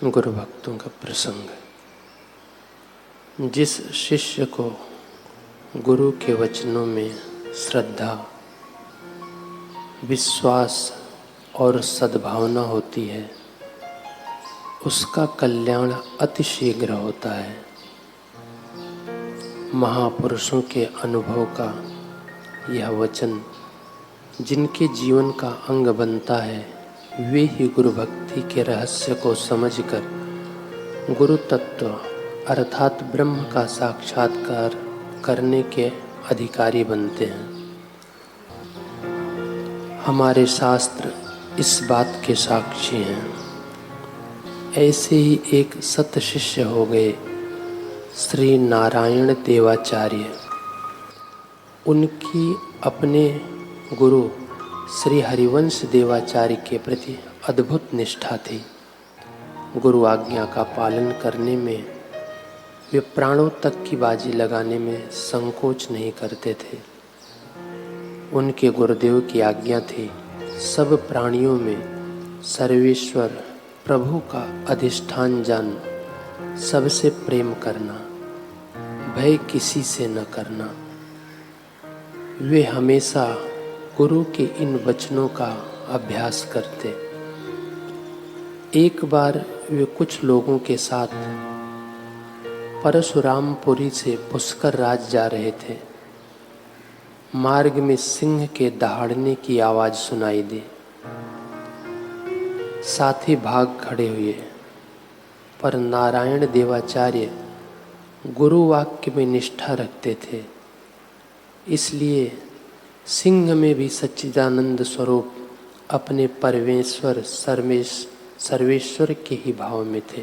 गुरु भक्तों का प्रसंग। जिस शिष्य को गुरु के वचनों में श्रद्धा, विश्वास और सद्भावना होती है, उसका कल्याण अतिशीघ्र होता है। महापुरुषों के अनुभव का यह वचन जिनके जीवन का अंग बनता है, वे ही गुरु भक्ति के रहस्य को समझकर गुरु तत्व अर्थात ब्रह्म का साक्षात्कार करने के अधिकारी बनते हैं। हमारे शास्त्र इस बात के साक्षी हैं। ऐसे ही एक सत शिष्य हो गए श्री नारायण देवाचार्य। उनकी अपने गुरु श्री हरिवंश देवाचार्य के प्रति अद्भुत निष्ठा थी। गुरु आज्ञा का पालन करने में वे प्राणों तक की बाजी लगाने में संकोच नहीं करते थे। उनके गुरुदेव की आज्ञा थी सब प्राणियों में सर्वेश्वर प्रभु का अधिष्ठान जान सबसे प्रेम करना, भय किसी से न करना। वे हमेशा गुरु के इन वचनों का अभ्यास करते। एक बार वे कुछ लोगों के साथ परशुरामपुरी से पुष्कर राज जा रहे थे। मार्ग में सिंह के दहाड़ने की आवाज सुनाई दी। साथी भाग खड़े हुए, पर नारायण देवाचार्य गुरु वाक्य में निष्ठा रखते थे, इसलिए सिंह में भी सच्चिदानंद स्वरूप अपने परमेश्वर सर्वेश्वर के ही भाव में थे।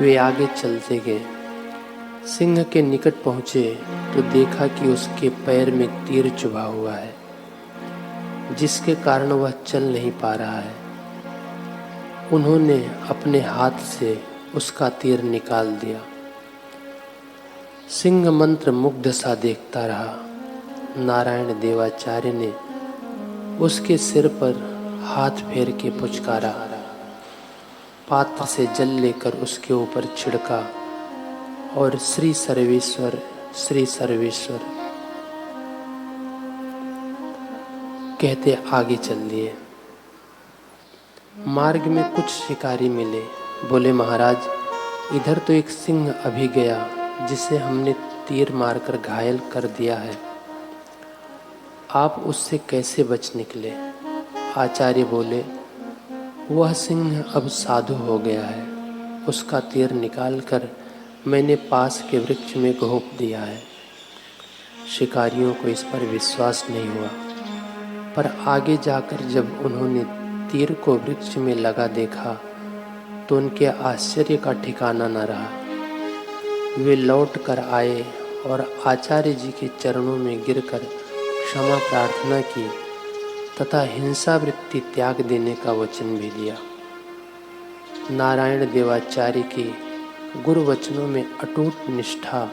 वे आगे चलते गए। सिंह के निकट पहुँचे तो देखा कि उसके पैर में तीर चुभा हुआ है, जिसके कारण वह चल नहीं पा रहा है। उन्होंने अपने हाथ से उसका तीर निकाल दिया। सिंह मंत्र मुग्ध सा देखता रहा। नारायण देवाचार्य ने उसके सिर पर हाथ फेर के पुचकारा। पात्र से जल लेकर उसके ऊपर छिड़का और श्री सर्वेश्वर कहते आगे चल दिए। मार्ग में कुछ शिकारी मिले। बोले, महाराज, इधर तो एक सिंह अभी गया जिसे हमने तीर मारकर घायल कर दिया है। आप उससे कैसे बच निकले? आचार्य बोले, वह सिंह अब साधु हो गया है। उसका तीर निकालकर मैंने पास के वृक्ष में घोंप दिया है। शिकारियों को इस पर विश्वास नहीं हुआ, पर आगे जाकर जब उन्होंने तीर को वृक्ष में लगा देखा तो उनके आश्चर्य का ठिकाना न रहा। वे लौट कर आए और आचार्य जी के चरणों में गिरकर क्षमा प्रार्थना की तथा हिंसा वृत्ति त्याग देने का वचन भी दिया। नारायण देवाचार्य की गुरु वचनों में अटूट निष्ठा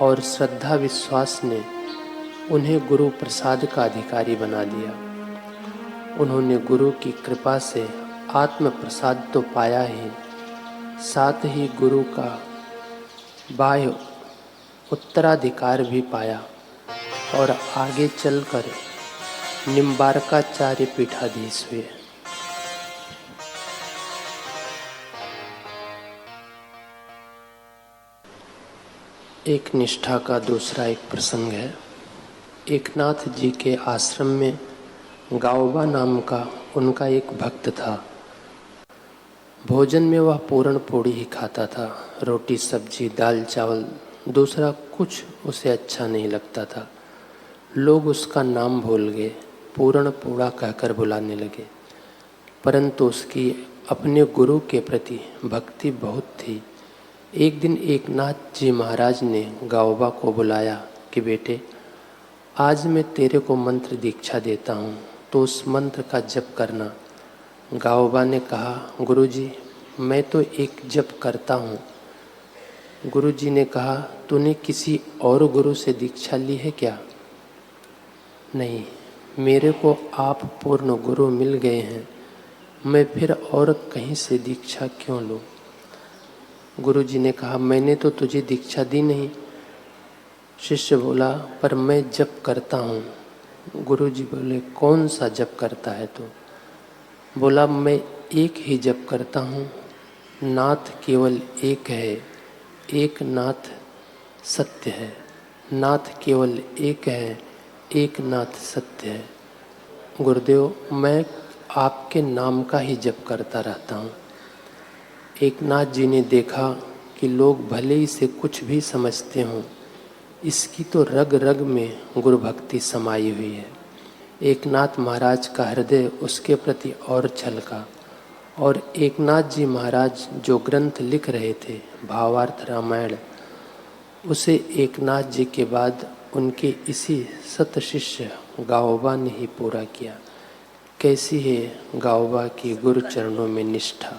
और श्रद्धा विश्वास ने उन्हें गुरु प्रसाद का अधिकारी बना दिया। उन्होंने गुरु की कृपा से आत्म प्रसाद तो पाया ही, साथ ही गुरु का बाह्य उत्तराधिकार भी पाया और आगे चलकर निम्बारकाचार्य पीठाधीश हुए। एक निष्ठा का दूसरा एक प्रसंग है। एकनाथ जी के आश्रम में गाओबा नाम का उनका एक भक्त था। भोजन में वह पूरण पोड़ी ही खाता था। रोटी सब्जी दाल चावल दूसरा कुछ उसे अच्छा नहीं लगता था। लोग उसका नाम भूल गए, पूरण पोड़ा कहकर बुलाने लगे। परंतु उसकी अपने गुरु के प्रति भक्ति बहुत थी। एक दिन एकनाथ जी महाराज ने गाओबा को बुलाया कि बेटे, आज मैं तेरे को मंत्र दीक्षा देता हूँ, तो उस मंत्र का जप करना। गाओबा ने कहा, गुरुजी, मैं तो एक जप करता हूँ। गुरुजी ने कहा, तूने किसी और गुरु से दीक्षा ली है क्या? नहीं, मेरे को आप पूर्ण गुरु मिल गए हैं। मैं फिर और कहीं से दीक्षा क्यों लूँ? गुरु जी ने कहा, मैंने तो तुझे दीक्षा दी नहीं। शिष्य बोला, पर मैं जप करता हूँ। गुरु जी बोले, कौन सा जप करता है तू? बोला, मैं एक ही जप करता हूँ, नाथ केवल एक है, एक नाथ सत्य है। नाथ केवल एक है, एक नाथ सत्य है। गुरुदेव, मैं आपके नाम का ही जप करता रहता हूँ। एक नाथ जी ने देखा कि लोग भले ही से कुछ भी समझते हों, इसकी तो रग रग में गुरु भक्ति समाई हुई है। एक नाथ महाराज का हृदय उसके प्रति और छलका, और एक नाथ जी महाराज जो ग्रंथ लिख रहे थे भावार्थ रामायण, उसे एक नाथ जी के बाद उनके इसी सत शिष्य गाओबा ने ही पूरा किया। कैसी है गाओबा की गुरु चरणों में निष्ठा।